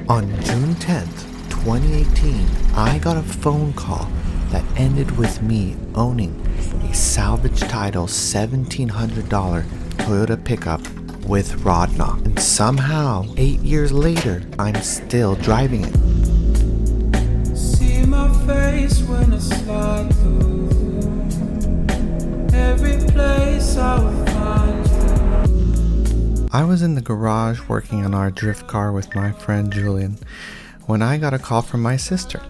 On June 10th, 2018, I got a phone call that ended with me owning a salvage title $1,700 Toyota pickup with rod knock. And somehow, 8 years later, I'm still driving it. See my face when I slide through every place I will find you. I was in the garage working on our drift car with my friend Julian when I got a call from my sister.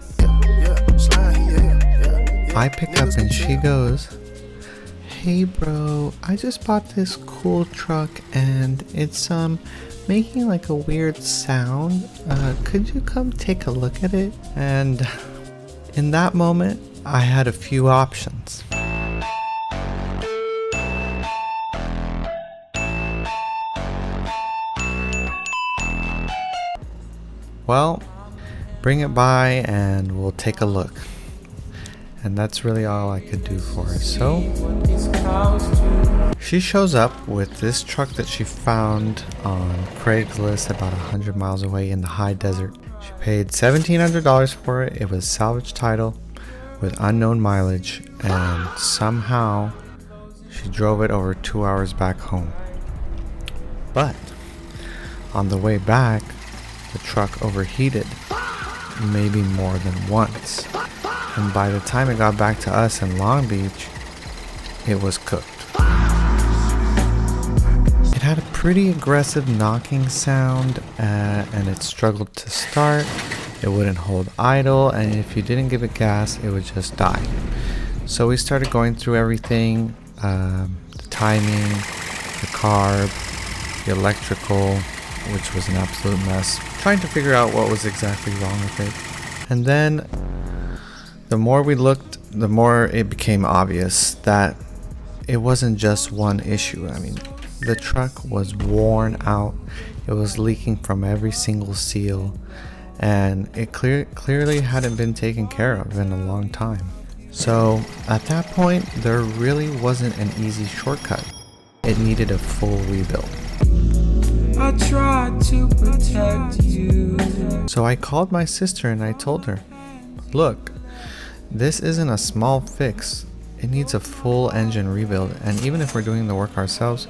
I pick up and she goes, "Hey bro, I just bought this cool truck and it's making like a weird sound. Could you come take a look at it?" And in that moment, I had a few options. Well, bring it by and we'll take a look. And that's really all I could do for her. So she shows up with this truck that she found on Craigslist about 100 miles away in the high desert. She paid $1,700 for it. It was salvage title with unknown mileage, and somehow she drove it over 2 hours back home. But on the way back, the truck overheated maybe more than once, and by the time it got back to us in Long Beach, it was cooked. It had a pretty aggressive knocking sound, and it struggled to start. It wouldn't hold idle, and if you didn't give it gas, it would just die. So we started going through everything, the timing, the carb, the electrical, which was an absolute mess, trying to figure out what was exactly wrong with it. And then the more we looked, the more it became obvious that it wasn't just one issue. I mean, the truck was worn out. It was leaking from every single seal, and it clearly hadn't been taken care of in a long time. So at that point, there really wasn't an easy shortcut. It needed a full rebuild. I tried to protect you. So I called my sister and I told her, "Look, this isn't a small fix. It needs a full engine rebuild, and even if we're doing the work ourselves,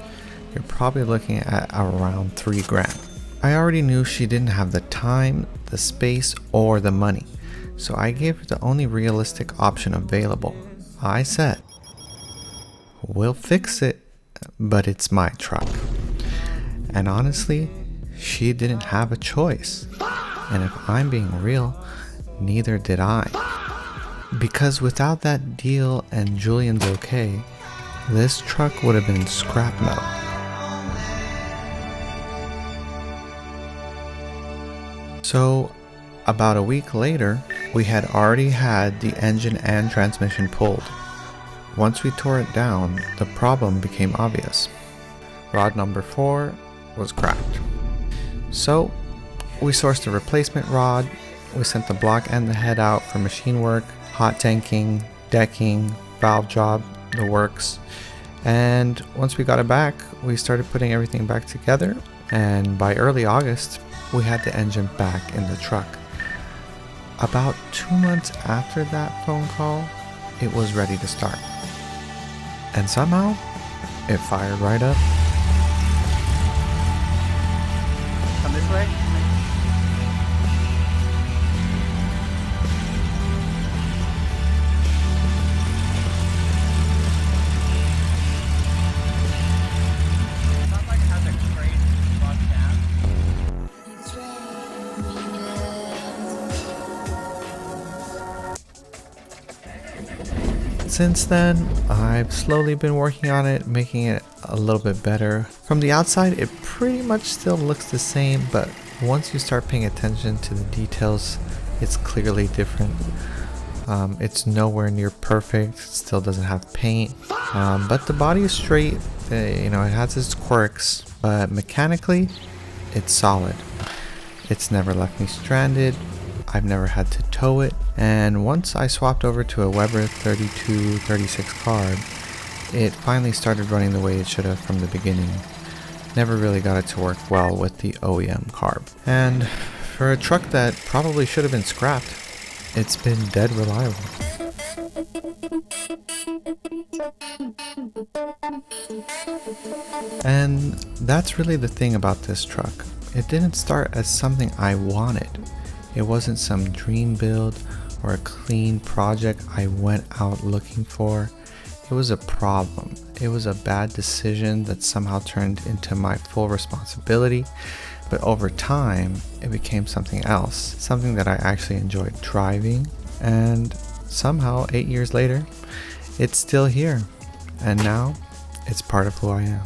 you're probably looking at around $3,000. I already knew she didn't have the time, the space, or the money, so I gave her the only realistic option available. I said, "We'll fix it, but it's my truck." And honestly, she didn't have a choice. And if I'm being real, neither did I. Because without that deal and Julian's okay, this truck would have been scrap metal. So about a week later, we had already had the engine and transmission pulled. Once we tore it down, the problem became obvious. Rod number 4 was cracked. So we sourced a replacement rod. We sent the block and the head out for machine work, hot tanking, decking, valve job, the works. And once we got it back, we started putting everything back together, and by early August, we had the engine back in the truck. About 2 months after that phone call, it was ready to start. And somehow, it fired right up. Come this way. Sounds like it has a crate bug down. Since then, I've slowly been working on it, making it a little bit better. From the outside, it pretty much still looks the same, but once you start paying attention to the details, it's clearly different. It's nowhere near perfect. It still doesn't have paint, but the body is straight. It has its quirks, but mechanically, it's solid. It's never left me stranded. I've never had to tow it, and once I swapped over to a Weber 3236 carb, it finally started running the way it should have from the beginning. Never really got it to work well with the OEM carb. And For a truck that probably should have been scrapped, it's been dead reliable. And that's really the thing about this truck. It didn't start as something I wanted. It wasn't some dream build or a clean project I went out looking for. It was a problem. It was a bad decision that somehow turned into my full responsibility. But over time, it became something else, something that I actually enjoyed driving. And somehow, 8 years later, it's still here. And now, it's part of who I am.